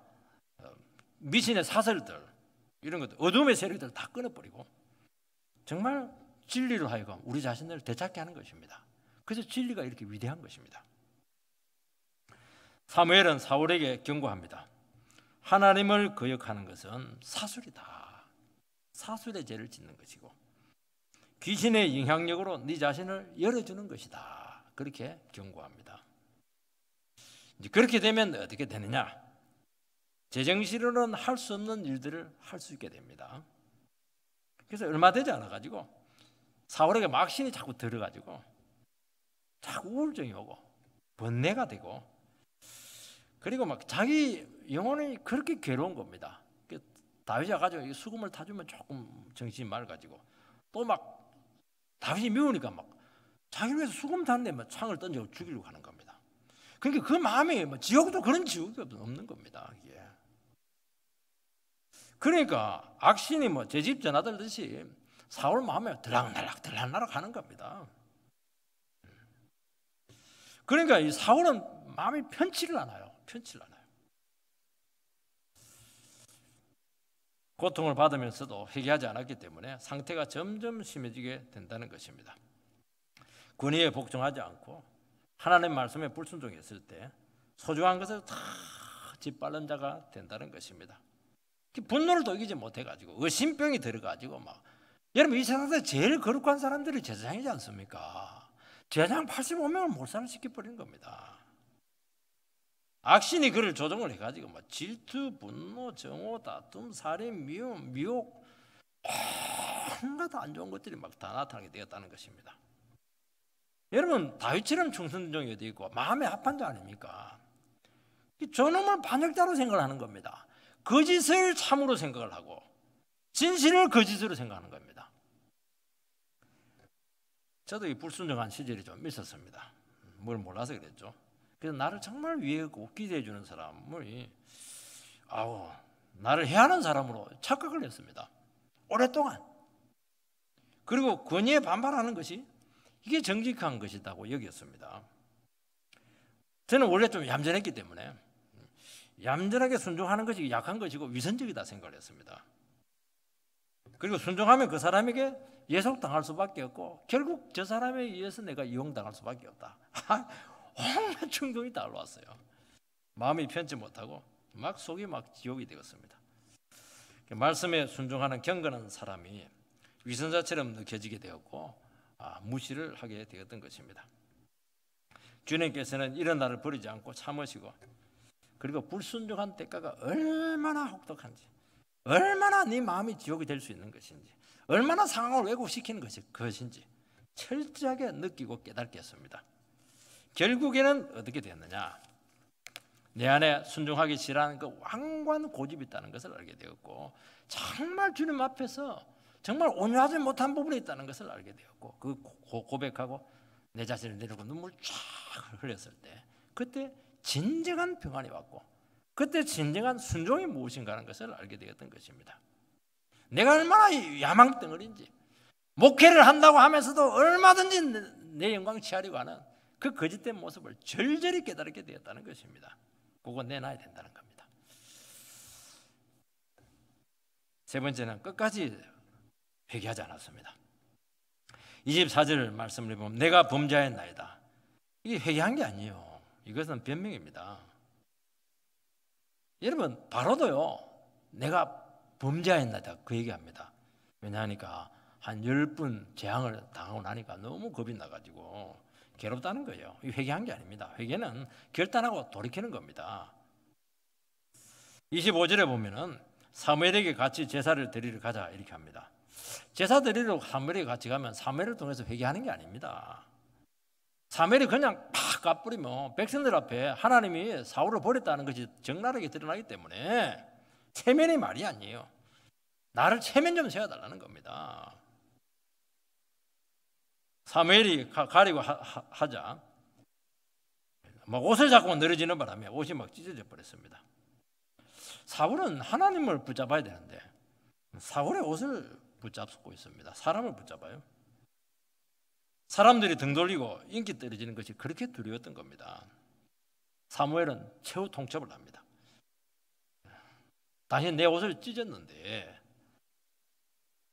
Speaker 1: 미신의 사설들 이런 것들, 어둠의 세력들 다 끊어버리고 정말 진리로 하여금 우리 자신을 되찾게 하는 것입니다. 그래서 진리가 이렇게 위대한 것입니다. 사무엘은 사울에게 경고합니다. 하나님을 거역하는 것은 사술이다. 사술의 죄를 짓는 것이고 귀신의 영향력으로 네 자신을 열어주는 것이다. 그렇게 경고합니다. 이제 그렇게 되면 어떻게 되느냐? 제정신으로는 할 수 없는 일들을 할 수 있게 됩니다. 그래서 얼마 되지 않아가지고 사울에게 막신이 자꾸 들어가지고 자꾸 우울증이 오고 번뇌가 되고 그리고 막 자기 영혼이 그렇게 괴로운 겁니다. 다윗이 가지고 수금을 타주면 조금 정신이 맑아지고 또 막 다윗이 미우니까 막 자기를 위해서 수금 타는데 막 창을 던져 죽이려고 하는 겁니다. 그러니까 그 마음에 뭐 지옥도 그런 지옥이 없는 겁니다. 이게. 그러니까 악신이 뭐 제 집 전하들듯이 사울 마음에 들락날락 하는 겁니다. 그러니까 이 사울은 마음이 편치를 않아요. 고통을 받으면서도 회개하지 않았기 때문에 상태가 점점 심해지게 된다는 것입니다. 권위에 복종하지 않고 하나님 말씀에 불순종했을 때 소중한 것을 다 짓밟는 자가 된다는 것입니다. 분노를 또 이기지 못해가지고 의심병이 들어가지고 막 여러분 이 세상에서 제일 거룩한 사람들이 제사장이지 않습니까? 제사장 85명을 몰살시켜버리는 겁니다. 악신이 그를 조종을 해가지고 막 질투, 분노, 정오, 다툼, 살인, 미움, 미혹 온갖 안 좋은 것들이 막 다 나타나게 되었다는 것입니다. 여러분 다윗처럼 충성종이 어디 있고 마음의 합한 자 아닙니까? 저놈을 반역자로 생각을 하는 겁니다. 거짓을 참으로 생각을 하고 진실을 거짓으로 생각하는 겁니다. 저도 이 불순종한 시절이 좀 있었습니다. 뭘 몰라서 그랬죠. 그래서 나를 정말 위하고 기대해 주는 사람을 나를 해하는 사람으로 착각을 했습니다. 오랫동안. 그리고 권위에 반발하는 것이 이게 정직한 것이라고 여겼습니다. 저는 원래 좀 얌전했기 때문에 얌전하게 순종하는 것이 약한 것이고 위선적이다 생각을 했습니다. 그리고 순종하면 그 사람에게 예속당할 수밖에 없고 결국 저 사람에 의해서 내가 이용당할 수밖에 없다. 온갖 충동이 다 올라왔어요. 마음이 편치 못하고 막 속이 막 지옥이 되었습니다. 말씀에 순종하는 경건한 사람이 위선자처럼 느껴지게 되었고 무시를 하게 되었던 것입니다. 주님께서는 이런 나를 버리지 않고 참으시고 그리고 불순종한 대가가 얼마나 혹독한지 얼마나 네 마음이 지옥이 될 수 있는 것인지 얼마나 상황을 왜곡시키는 것인지 철저하게 느끼고 깨닫게 했습니다. 결국에는 어떻게 됐느냐? 내 안에 순종하기 싫어하는 그 완고한 고집이 있다는 것을 알게 되었고 정말 주님 앞에서 정말 온유하지 못한 부분이 있다는 것을 알게 되었고 그 고백하고 내 자신을 내려고 눈물 쫙 흘렸을 때 그때 진정한 평안이 왔고 그때 진정한 순종이 무엇인가 하는 것을 알게 되었던 것입니다. 내가 얼마나 야망덩어리인지 목회를 한다고 하면서도 얼마든지 내 영광 취하려고 하는 그 거짓된 모습을 절절히 깨달게 되었다는 것입니다. 그거 내놔야 된다는 겁니다. 세 번째는 끝까지 회개하지 않았습니다. 24절 말씀을 보면 내가 범죄하였나이다. 이게 회개한 게 아니에요. 이것은 변명입니다. 여러분 바로도요 내가 범죄하였나이다 그 얘기합니다. 왜냐하니까 한 10분 재앙을 당하고 나니까 너무 겁이 나가지고 괴롭다는 거예요. 회개한 게 아닙니다. 회개는 결단하고 돌이키는 겁니다. 25절에 보면은 사무엘에게 같이 제사를 드리러 가자 이렇게 합니다. 제사 드리러 사무엘에게 같이 가면 사무엘을 통해서 회개하는 게 아닙니다. 사무엘이 그냥 팍 까뿌리면 백성들 앞에 하나님이 사울을 버렸다는 것이 적나라하게 드러나기 때문에 체면이 말이 아니에요. 나를 체면 좀 세워달라는 겁니다. 사무엘이 가리고 하자 막 옷을 잡고 늘어지는 바람에 옷이 막 찢어져 버렸습니다. 사울은 하나님을 붙잡아야 되는데 사울의 옷을 붙잡고 있습니다. 사람을 붙잡아요. 사람들이 등 돌리고 인기 떨어지는 것이 그렇게 두려웠던 겁니다. 사무엘은 최후 통첩을 합니다. 당신 내 옷을 찢었는데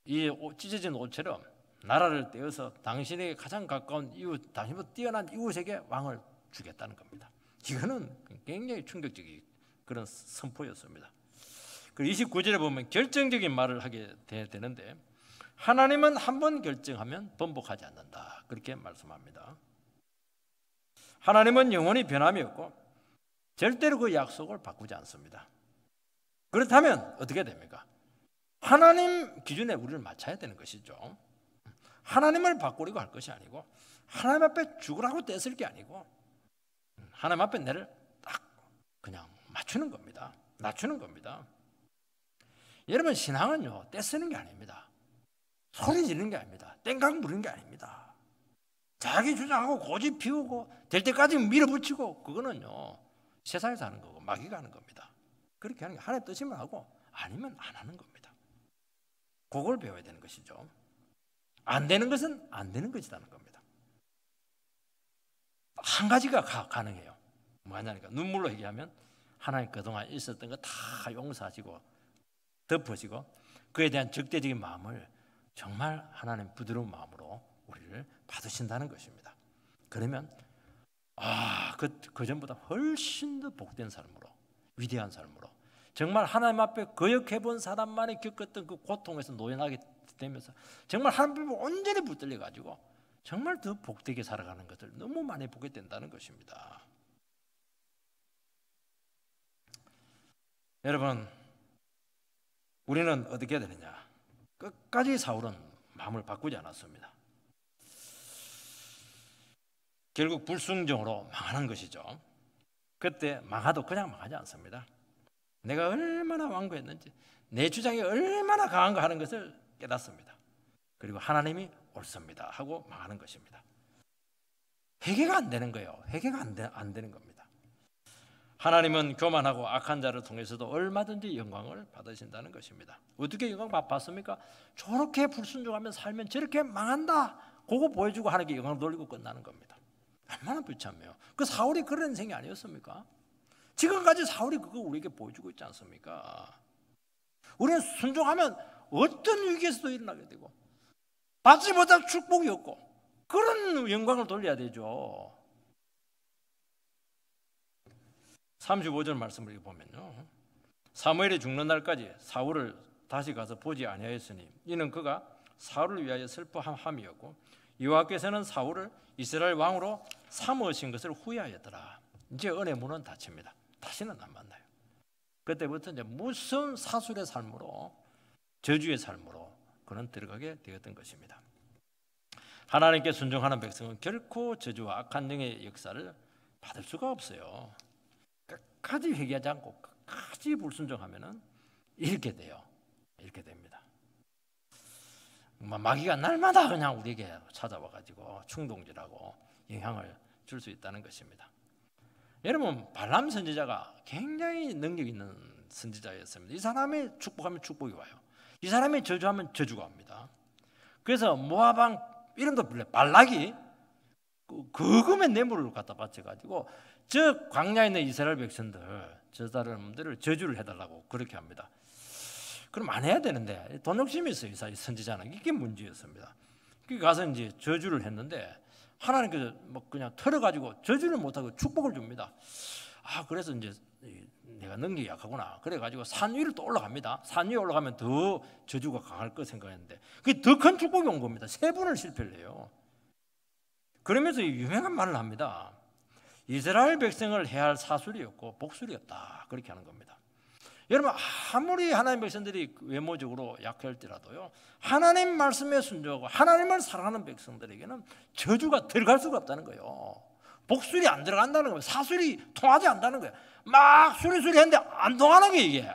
Speaker 1: 이 찢어진 옷처럼 나라를 떼어서 당신에게 가장 가까운 이웃, 당신보다 뛰어난 이웃에게 왕을 주겠다는 겁니다. 이거는 굉장히 충격적인 그런 선포였습니다. 그리고 29절에 보면 결정적인 말을 하게 되는데 하나님은 한 번 결정하면 번복하지 않는다. 그렇게 말씀합니다. 하나님은 영원히 변함이 없고 절대로 그 약속을 바꾸지 않습니다. 그렇다면 어떻게 됩니까? 하나님 기준에 우리를 맞춰야 되는 것이죠. 하나님을 바꾸려고 할 것이 아니고 하나님 앞에 죽으라고 떼쓸 게 아니고 하나님 앞에 내를 딱 그냥 맞추는 겁니다. 낮추는 겁니다. 여러분 신앙은요 떼쓰는 게 아닙니다. 소리 지르는 게 아닙니다. 땡강 부리는 게 아닙니다. 자기 주장하고 고집 피우고 될 때까지 밀어붙이고 그거는요 세상에서 하는 거고 마귀가 하는 겁니다. 그렇게 하는 게 하나님 뜻이면 하고 아니면 안 하는 겁니다. 그걸 배워야 되는 것이죠. 안 되는 것은 안 되는 것이라는 겁니다. 한 가지가 가능해요. 뭐냐니까 눈물로 얘기하면 하나님 그동안 있었던 거 다 용서하시고 덮으시고 그에 대한 적대적인 마음을 정말 하나님 부드러운 마음으로 우리를 받으신다는 것입니다. 그러면 그 전보다 훨씬 더 복된 삶으로 위대한 삶으로 정말 하나님 앞에 거역해 본 사람만이 겪었던 그 고통에서 노연하게 되면서 정말 하나님 앞에 온전히 붙들려 가지고 정말 더 복되게 살아가는 것을 너무 많이 보게 된다는 것입니다. 여러분 우리는 어떻게 해야 되느냐? 끝까지 사울은 마음을 바꾸지 않았습니다. 결국 불순종으로 망하는 것이죠. 그때 망하도 그냥 망하지 않습니다. 내가 얼마나 완고했는지 내 주장이 얼마나 강한가 하는 것을 깨닫습니다. 그리고 하나님이 옳습니다 하고 망하는 것입니다. 회개가 안 되는 거예요. 회개가 안 되는 겁니다. 하나님은 교만하고 악한 자를 통해서도 얼마든지 영광을 받으신다는 것입니다. 어떻게 영광 받습니까? 저렇게 불순종하면 살면 저렇게 망한다. 그거 보여주고 하나님께 영광을 돌리고 끝나는 겁니다. 얼마나 비참해요. 그 사울이 그런 인생이 아니었습니까? 지금까지 사울이 그거 우리에게 보여주고 있지 않습니까? 우리는 순종하면 어떤 위기에서도 일어나게 되고 받지 못할 축복이 없고 그런 영광을 돌려야 되죠. 35절 말씀을 보면요. 사무엘이 죽는 날까지 사울을 다시 가서 보지 아니하였으니 이는 그가 사울을 위하여 슬퍼함이었고 여호와께서는 사울을 이스라엘 왕으로 삼으신 것을 후회하였더라. 이제 은혜 문은 닫힙니다. 다시는 안 만나요. 그때부터 이제 무서운 사술의 삶으로 저주의 삶으로 그는 들어가게 되었던 것입니다. 하나님께 순종하는 백성은 결코 저주와 악한 영의 역사를 받을 수가 없어요. 끝까지 회개하지 않고 끝까지 불순종하면은 이렇게 돼요. 이렇게 됩니다. 마귀가 날마다 그냥 우리에게 찾아와 가지고 충동질하고 영향을 줄 수 있다는 것입니다. 여러분 발람 선지자가 굉장히 능력 있는 선지자였습니다. 이 사람이 축복하면 축복이 와요. 이 사람이 저주하면 저주가 옵니다. 그래서 모압 왕 이름도 불려요. 발락이 거금의 뇌물을 갖다 바쳐가지고 저 광야에 있는 이스라엘 백성들 저 사람들을 저주를 해달라고 그렇게 합니다. 그럼 안 해야 되는데 돈 욕심이 있어요. 이 선지자는 이게 문제였습니다. 그 가서 이제 저주를 했는데 하나님께서 뭐 그냥 털어가지고 저주를 못하고 축복을 줍니다. 그래서 이제 내가 능력이 약하구나. 그래가지고 산 위를 또 올라갑니다. 산 위에 올라가면 더 저주가 강할 거 생각했는데 그게 더 큰 축복이 온 겁니다. 3번을 실패를 해요. 그러면서 유명한 말을 합니다. 이스라엘 백성을 해할 사술이 없고 복술이 없다. 그렇게 하는 겁니다. 여러분 아무리 하나님 백성들이 외모적으로 약할지라도요 하나님 말씀에 순종하고 하나님을 사랑하는 백성들에게는 저주가 들어갈 수가 없다는 거예요. 복술이 안 들어간다는 거예요. 사술이 통하지 않는다는 거예요. 막 수리수리 했는데 안 통하는 게 이게.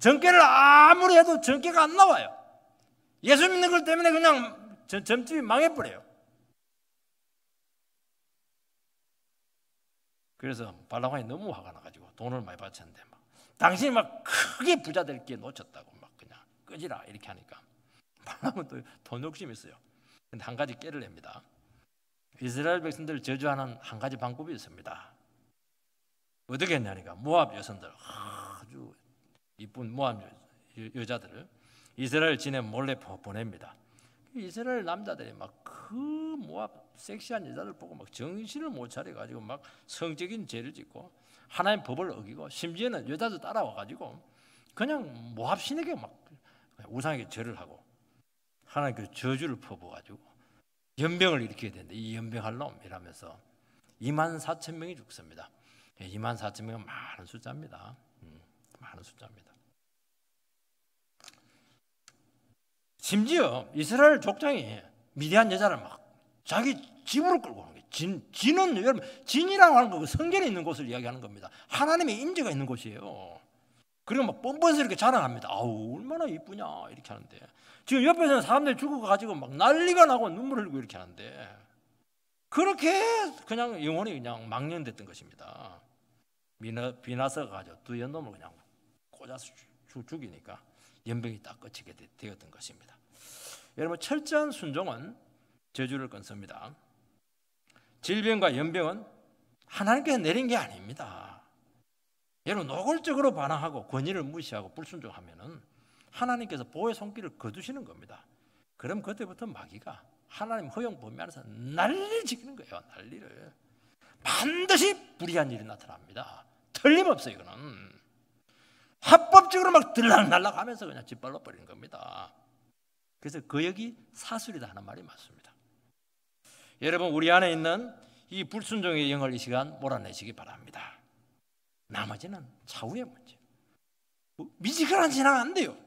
Speaker 1: 전개를 아무리 해도 전개가 안 나와요. 예수 믿는 것 때문에 그냥 점집이 망해버려요. 그래서 발람이 너무 화가 나가지고 돈을 많이 바쳤는데 막 당신이 막 크게 부자 될 기회 놓쳤다고 막 그냥 끄지라 이렇게 하니까 발람은 또 돈 욕심이 있어요. 근데 한 가지 깨를 냅니다. 이스라엘 백성들을 저주하는 한 가지 방법이 있습니다. 어떻게 했냐니까 모압 여성들, 아주 이쁜 모압 여자들을 이스라엘 진에 몰래 보냅니다. 이스라엘 남자들이 막 그 모압 섹시한 여자들 보고 막 정신을 못 차려가지고 막 성적인 죄를 짓고 하나님 법을 어기고 심지어는 여자도 따라와가지고 그냥 모압 신에게 막 우상에게 절을 하고 하나님 그 저주를 퍼부어가지고 연병을 일으키게 되는데 이 연병할 놈 이라면서 24,000명이 죽습니다. 24,000명은 많은 숫자입니다. 많은 숫자입니다. 심지어 이스라엘 족장이 미디안 여자를 막 자기 집으로 끌고 오는 거예요. 진은 여러분 진이라고 하는 거 성경에 있는 곳을 이야기하는 겁니다. 하나님의 임재가 있는 곳이에요. 그리고 막 뻔뻔스럽게 자랑합니다. 아우 얼마나 이쁘냐 이렇게 하는데 지금 옆에서는 사람들이 죽어가지고 막 난리가 나고 눈물 흘리고 이렇게 하는데 그렇게 그냥 영혼이 그냥 망령됐던 것입니다. 비나서가 가지고 두 연놈을 그냥 꽂아서 죽이니까 연병이 딱 끝이게 되었던 것입니다. 여러분 철저한 순종은 저주를 끊습니다. 질병과 연병은 하나님께서 내린 게 아닙니다. 여러분 노골적으로 반항하고 권위를 무시하고 불순종하면은 하나님께서 보호의 손길을 거두시는 겁니다. 그럼 그때부터 마귀가 하나님 허용 범위 안에서 난리를 지키는 거예요. 난리를. 반드시 불의한 일이 나타납니다. 틀림없어요. 이거는 합법적으로 막 들락날락 하면서 그냥 짓발로 버리는 겁니다. 그래서 거역이 사술이다 하는 말이 맞습니다. 여러분 우리 안에 있는 이 불순종의 영을 이 시간 몰아내시기 바랍니다. 나머지는 차후의 문제. 미지근한 지나면 안 돼요.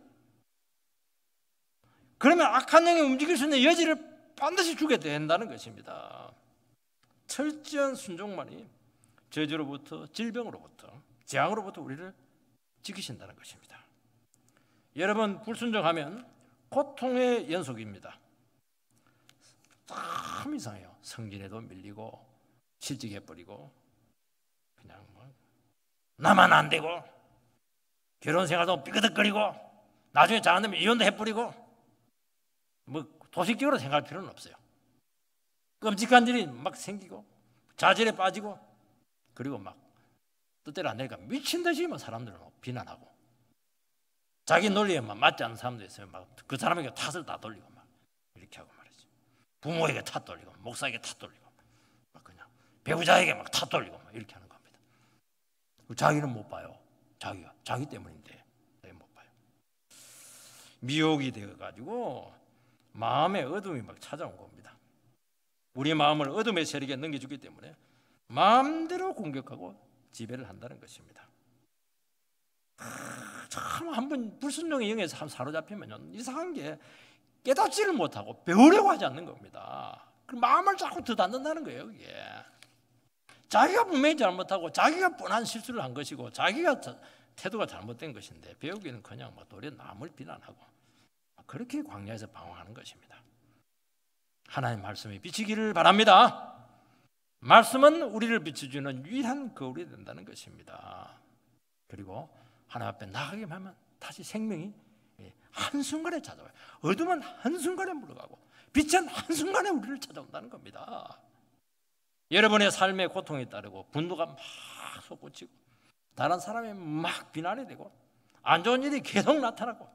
Speaker 1: 그러면 악한 영이 움직일 수 있는 여지를 반드시 주게 된다는 것입니다. 철저한 순종만이 저주로부터 질병으로부터 재앙으로부터 우리를 지키신다는 것입니다. 여러분 불순종하면 고통의 연속입니다. 참 이상해요. 성진에도 밀리고 실직해버리고 그냥 뭐 나만 안 되고 결혼 생활도 삐그덕거리고 나중에 잘 안 되면 이혼도 해버리고 뭐 도식적으로 생각할 필요는 없어요. 끔찍한 일이 막 생기고 좌절에 빠지고 그리고 막 뜻대로 안 되니까 미친 듯이 막 사람들을 비난하고 자기 논리에만 맞지 않는 사람도 있어요. 막 그 사람에게 탓을 다 돌리고 막 이렇게 하고 말이죠. 부모에게 탓 돌리고 목사에게 탓 돌리고 막 그냥 배우자에게 막 탓 돌리고 막 이렇게 하는 겁니다. 자기는 못 봐요. 자기 때문인데 못 봐요. 미혹이 되어가지고 마음의 어둠이 막 찾아온 겁니다. 우리 마음을 어둠의 세력에 넘겨주기 때문에 마음대로 공격하고 지배를 한다는 것입니다. 참 한번 불순종의 영에서 한 사로잡히면 이상한 게 깨닫지를 못하고 배우려고 하지 않는 겁니다. 그 마음을 자꾸 더닫는다는 거예요. 이게 자기가 분명히 잘못하고 자기가 뻔한 실수를 한 것이고 자기가 태도가 잘못된 것인데 배우기는 그냥 뭐 도리어 남을 비난하고 그렇게 광야에서 방황하는 것입니다. 하나님 말씀이 비치기를 바랍니다. 말씀은 우리를 비춰주는 유일한 거울이 된다는 것입니다. 그리고 하나님 앞에 나가기만 하면 다시 생명이 한순간에 찾아와요. 어둠은 한순간에 물러가고 빛은 한순간에 우리를 찾아온다는 겁니다. 여러분의 삶에 고통이 따르고 분노가 막 솟구치고 다른 사람이 막 비난이 되고 안 좋은 일이 계속 나타나고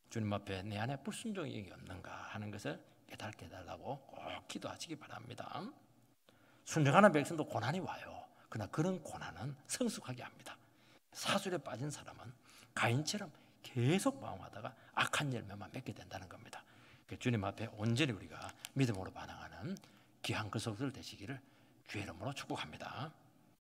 Speaker 1: 주님 앞에 내 안에 불순종이 영이 없는가 하는 것을 깨닫게 해달라고 꼭 기도하시기 바랍니다. 순종하는 백성도 고난이 와요. 그러나 그런 고난은 성숙하게 합니다. 사술에 빠진 사람은 가인처럼 계속 방황하다가 악한 열매만 맺게 된다는 겁니다. 주님 앞에 온전히 우리가 믿음으로 반응하는 귀한 그 속들 되시기를 주의 이름으로 축복합니다.